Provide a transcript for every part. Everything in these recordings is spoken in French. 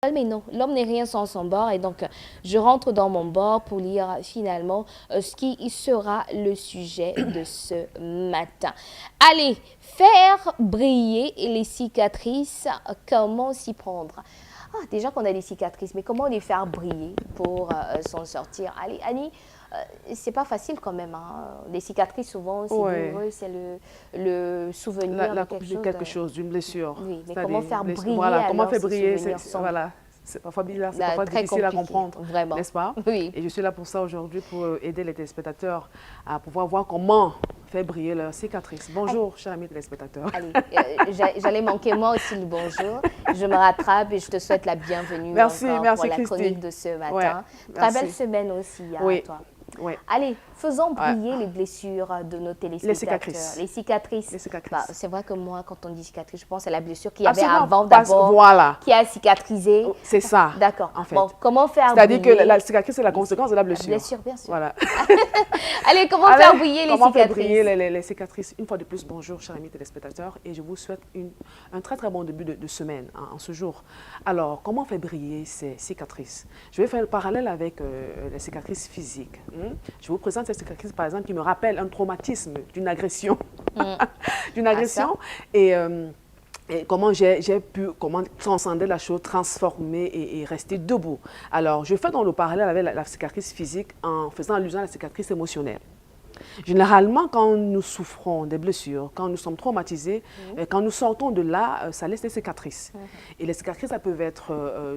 Mais non, l'homme n'est rien sans son bord et donc je rentre dans mon bord pour lire finalement ce qui sera le sujet de ce matin. Allez, faire briller les cicatrices, comment s'y prendre? Ah, déjà qu'on a des cicatrices, mais comment les faire briller pour s'en sortir? Allez, Annie, c'est pas facile quand même, hein. Les cicatrices, souvent, c'est Ouais. douloureux, c'est le souvenir de quelque De chose. quelque chose, d'une blessure. Oui, mais comment C'est-à-dire, faire briller voilà, comment alors faire ces briller, souvenirs sombres? voilà, c'est parfois bizarre, c'est parfois Très difficile à compliqué, comprendre, vraiment. n'est-ce pas? Oui. Et je suis là pour ça aujourd'hui, pour aider les téléspectateurs à pouvoir voir comment faire briller leurs cicatrices. Bonjour, chers amis téléspectateurs. Allez, j'allais manquer moi aussi le bonjour. Je me rattrape et je te souhaite la bienvenue Merci, encore pour merci la chronique Christine. de ce Ouais, matin. Très belle merci. semaine aussi à Oui, toi. oui. Allez, faisons Ouais. briller les blessures de nos téléspectateurs. Les cicatrices. Les cicatrices. Les cicatrices. Bah, c'est vrai que moi, quand on dit cicatrice, je pense à la blessure qu'il y avait Absolument, avant d'abord, voilà, qui a cicatrisé. c'est ça, D'accord. en fait. Bon, comment faire C'est-à-dire que briller la cicatrice, c'est la conséquence de la blessure. Bien sûr, bien sûr. Voilà. Allez, comment Allez, faire briller les comment faire cicatrices? briller les cicatrices? Une fois de plus, bonjour, chers amis téléspectateurs, et je vous souhaite un très très bon début de semaine en ce jour. Alors, comment faire briller ces cicatrices? Je vais faire le parallèle avec les cicatrices physiques. Je vous présente cette cicatrice, par exemple, qui me rappelle un traumatisme d'une agression. D'une agression. Et comment j'ai pu transcender la chose, transformer et rester debout. Alors, je fais dans le parallèle avec la cicatrice physique en faisant allusion à la cicatrice émotionnelle. Généralement, quand nous souffrons des blessures, quand nous sommes traumatisés, quand nous sortons de là, ça laisse des cicatrices. Et les cicatrices, ça peuvent être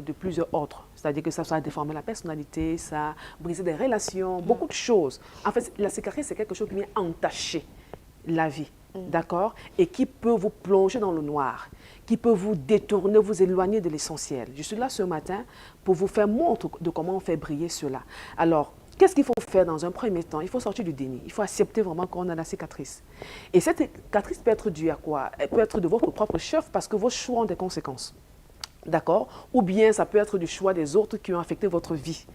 de plusieurs ordres. C'est-à-dire que ça a déformé la personnalité, ça a brisé des relations, beaucoup de choses. En fait, la cicatrice, c'est quelque chose qui vient entacher la vie, d'accord? Et qui peut vous plonger dans le noir, qui peut vous détourner, vous éloigner de l'essentiel. Je suis là ce matin pour vous faire montre de comment on fait briller cela. Alors, qu'est-ce qu'il faut faire dans un premier temps? Il faut sortir du déni. Il faut accepter vraiment qu'on a la cicatrice. Et cette cicatrice peut être due à quoi? Elle peut être de votre propre chef parce que vos choix ont des conséquences. D'accord? Ou bien ça peut être du choix des autres qui ont affecté votre vie.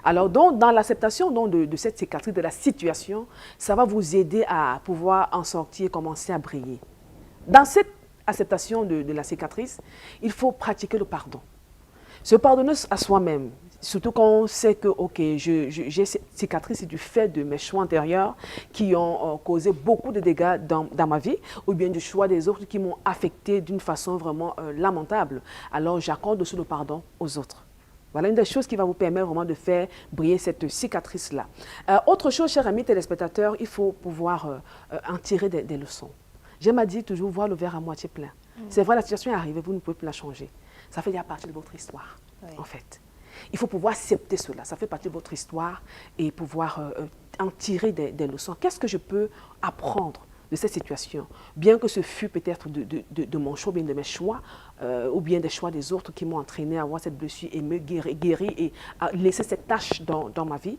Alors, donc, dans l'acceptation de cette cicatrice, de la situation, ça va vous aider à pouvoir en sortir et commencer à briller. Dans cette acceptation de la cicatrice, il faut pratiquer le pardon. Se pardonner à soi-même, surtout quand on sait que, ok, j'ai cette cicatrice du fait de mes choix antérieurs qui ont causé beaucoup de dégâts dans ma vie, ou bien du choix des autres qui m'ont affecté d'une façon vraiment lamentable. Alors, j'accorde aussi le pardon aux autres. Voilà une des choses qui va vous permettre vraiment de faire briller cette cicatrice-là. Autre chose, chers amis téléspectateurs, il faut pouvoir en tirer des leçons. J'aime à dire toujours voir le verre à moitié plein. C'est vrai, la situation est arrivée, vous ne pouvez plus la changer. Ça fait déjà partie de votre histoire, en fait. Il faut pouvoir accepter cela. Ça fait partie de votre histoire et pouvoir en tirer des leçons. Qu'est-ce que je peux apprendre de cette situation? Bien que ce fût peut-être de mon choix, bien de mes choix, ou bien des choix des autres qui m'ont entraîné à avoir cette blessure et me guérir et à laisser cette tâche dans ma vie.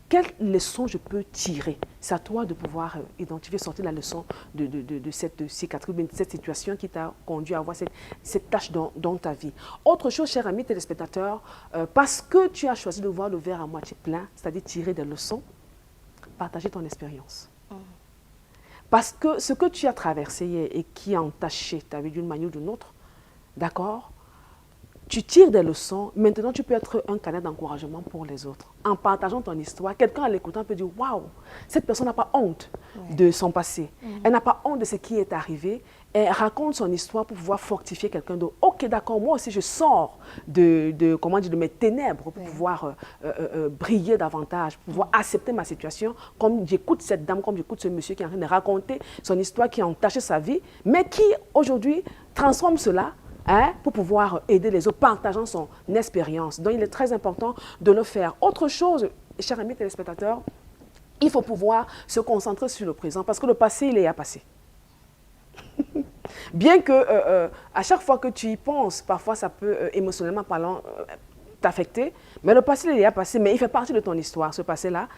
Quelles leçons je peux tirer? C'est à toi de pouvoir identifier, sortir la leçon de cette cicatrice, de cette situation qui t'a conduit à avoir cette tâche dans ta vie. Autre chose, chers amis téléspectateurs, parce que tu as choisi de voir le verre à moitié plein, c'est-à-dire tirer des leçons, partager ton expérience. Parce que ce que tu as traversé et qui a entaché ta vie d'une manière ou d'une autre, d'accord? Tu tires des leçons, maintenant tu peux être un canal d'encouragement pour les autres. En partageant ton histoire, quelqu'un à l'écoutant peut dire « Waouh, cette personne n'a pas honte de son passé. Elle n'a pas honte de ce qui est arrivé. Elle raconte son histoire pour pouvoir fortifier quelqu'un d'autre. Ok, d'accord, moi aussi je sors comment dire, de mes ténèbres pour pouvoir briller davantage, pour pouvoir accepter ma situation, comme j'écoute cette dame, comme j'écoute ce monsieur qui est en train de raconter son histoire qui a entaché sa vie, mais qui aujourd'hui transforme cela pour pouvoir aider les autres, partageant son expérience. Donc, il est très important de le faire. Autre chose, chers amis téléspectateurs, il faut pouvoir se concentrer sur le présent parce que le passé, il est à passer. Bien que à chaque fois que tu y penses, parfois ça peut, émotionnellement parlant, t'affecter, mais le passé, il est à passer, mais il fait partie de ton histoire, ce passé-là.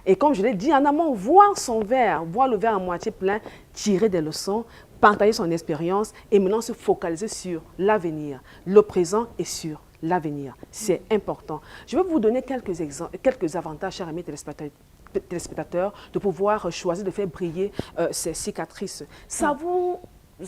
Et comme je l'ai dit en amont, voir le verre à moitié plein, tirer des leçons, partager son expérience et maintenant se focaliser sur l'avenir, le présent et sur l'avenir. C'est important. Je vais vous donner quelques avantages, chers amis téléspectateurs, de pouvoir choisir de faire briller ces cicatrices. Ça vous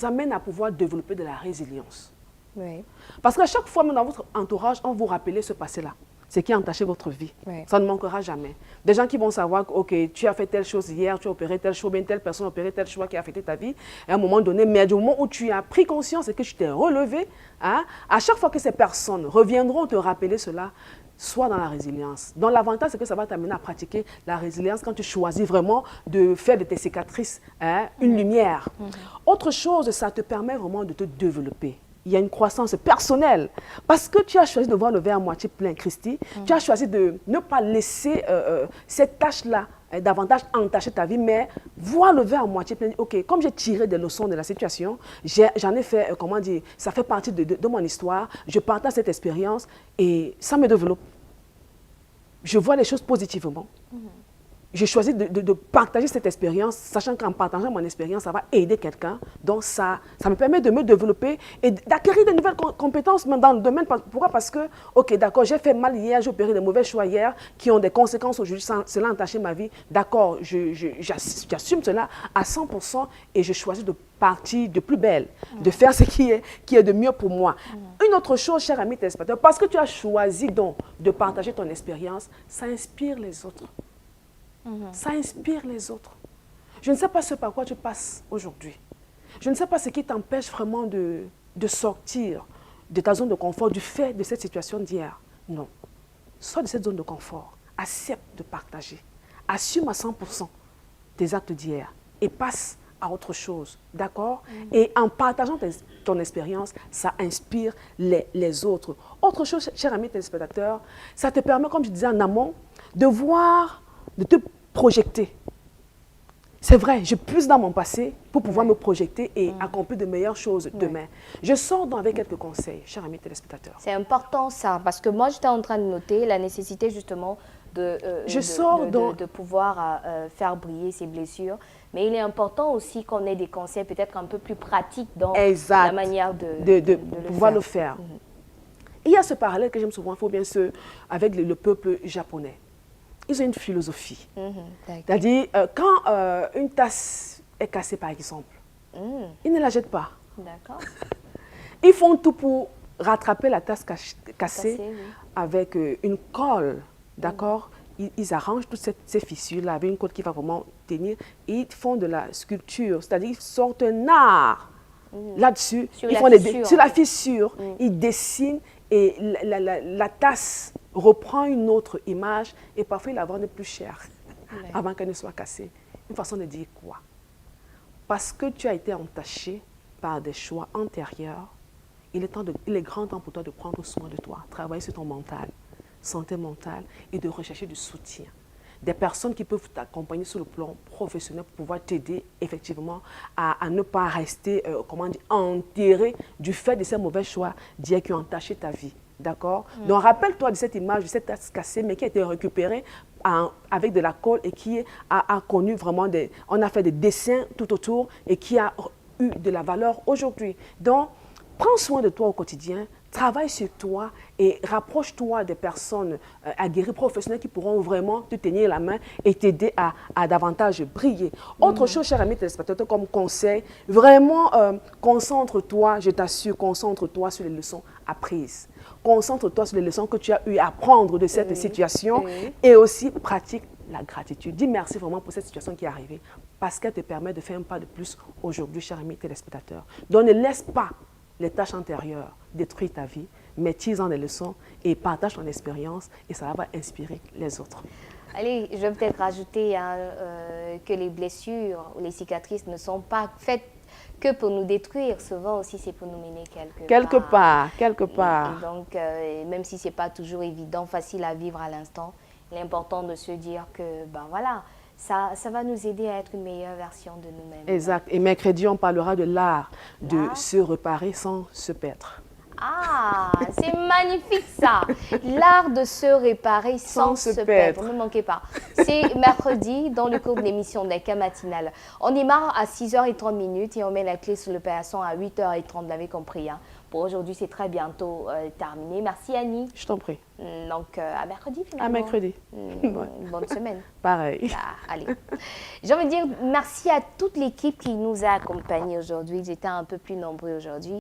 amène à pouvoir développer de la résilience. Oui. Parce qu'à chaque fois, même dans votre entourage, on vous rappelle ce passé-là. Ce qui a entaché votre vie. Oui. Ça ne manquera jamais. Des gens qui vont savoir que, ok, tu as fait telle chose hier, tu as opéré telle chose, bien telle personne a opéré tel choix qui a affecté ta vie. À un moment donné, mais du moment où tu as pris conscience et que tu t'es relevé, hein, à chaque fois que ces personnes reviendront te rappeler cela, sois dans la résilience. Donc l'avantage, c'est que ça va t'amener à pratiquer la résilience quand tu choisis vraiment de faire de tes cicatrices, hein, une lumière. Autre chose, ça te permet vraiment de te développer. Il y a une croissance personnelle. Parce que tu as choisi de voir le verre à moitié plein, Christy. Tu as choisi de ne pas laisser cette tâche-là davantage entacher ta vie, mais voir le verre à moitié plein. Ok, comme j'ai tiré des leçons de la situation, j'en ai fait, comment dire, ça fait partie de mon histoire. Je partage cette expérience et ça me développe. Je vois les choses positivement. J'ai choisi de partager cette expérience, sachant qu'en partageant mon expérience, ça va aider quelqu'un. Donc, ça me permet de me développer et d'acquérir de nouvelles compétences même dans le domaine. Pourquoi? Parce que, ok, d'accord, j'ai fait mal hier, j'ai opéré des mauvais choix hier qui ont des conséquences aujourd'hui, cela a entaché ma vie. D'accord, j'assume cela à 100% et je choisis de partir de plus belle, de faire ce qui est de mieux pour moi. Une autre chose, cher ami téléspectateur, parce que tu as choisi donc de partager ton expérience, ça inspire les autres. Ça inspire les autres. Je ne sais pas ce par quoi tu passes aujourd'hui. Je ne sais pas ce qui t'empêche vraiment de sortir de ta zone de confort du fait de cette situation d'hier. Non. Sors de cette zone de confort. Accepte de partager. Assume à 100% tes actes d'hier et passe à autre chose. D'accord? Et en partageant ton expérience, ça inspire les autres. Autre chose, cher ami téléspectateur, ça te permet, comme je disais en amont, de voir, de te projeter. C'est vrai, je puise dans mon passé pour pouvoir me projeter et accomplir de meilleures choses demain. Je sors donc avec quelques conseils, chers amis téléspectateurs. C'est important ça, parce que moi j'étais en train de noter la nécessité justement de pouvoir faire briller ses blessures. Mais il est important aussi qu'on ait des conseils peut-être un peu plus pratiques dans la manière de pouvoir le faire. Il y a ce parallèle que j'aime souvent, il faut bien sûr, avec le peuple japonais. Ils ont une philosophie. C'est-à-dire, quand une tasse est cassée, par exemple, ils ne la jettent pas. D'accord. Ils font tout pour rattraper la tasse cassée avec une colle. D'accord? Ils arrangent toutes ces fissures-là avec une colle qui va vraiment tenir. Et ils font de la sculpture, c'est-à-dire ils sortent un art là-dessus. Ils font sur la fissure, ils dessinent et la tasse reprend une autre image et parfois ils la vendent plus cher avant qu'elle ne soit cassée. Une façon de dire quoi? Parce que tu as été entaché par des choix antérieurs, il est grand temps pour toi de prendre soin de toi, travailler sur ton mental, santé mentale et de rechercher du soutien. Des personnes qui peuvent t'accompagner sur le plan professionnel pour pouvoir t'aider effectivement à ne pas rester, enterré du fait de ces mauvais choix d'hier qui ont entaché ta vie. D'accord? Donc, rappelle-toi de cette image, de cette tasse cassée, mais qui a été récupérée avec de la colle et qui a connu vraiment on a fait des dessins tout autour et qui a eu de la valeur aujourd'hui. Donc, prends soin de toi au quotidien, travaille sur toi et rapproche-toi des personnes aguerries professionnelles qui pourront vraiment te tenir la main et t'aider à davantage briller. Autre chose, cher ami téléspectateur, comme conseil, vraiment concentre-toi, je t'assure, concentre-toi sur les leçons apprises. Concentre-toi sur les leçons que tu as eu à apprendre de cette situation et aussi pratique la gratitude. Dis merci vraiment pour cette situation qui est arrivée parce qu'elle te permet de faire un pas de plus aujourd'hui, cher ami téléspectateur. Donc ne laisse pas les tâches antérieures détruire ta vie, mais tire-en des leçons et partage ton expérience et ça va inspirer les autres. Allez, je vais peut-être rajouter que les blessures ou les cicatrices ne sont pas faites que pour nous détruire. Souvent aussi, c'est pour nous mener quelque part. Quelque part. Et donc, même si ce n'est pas toujours évident, facile à vivre à l'instant, il est important de se dire que, ben voilà, ça va nous aider à être une meilleure version de nous-mêmes. Exact. Et mercredi, on parlera de l'art de se réparer sans se perdre. Ah, c'est magnifique ça. L'art de se réparer sans se perdre. Ne manquez pas. C'est mercredi dans le cours de l'émission d'Eka Matinale. On démarre à 6h30 et on met la clé sur le paillasson à 8h30, vous l'avez compris. Hein. Pour aujourd'hui, c'est très bientôt terminé. Merci Annie. Je t'en prie. Donc à mercredi finalement. À mercredi. Une bonne semaine. Pareil. Ah, allez. J'ai envie de dire merci à toute l'équipe qui nous a accompagnés aujourd'hui. Ils étaient un peu plus nombreux aujourd'hui.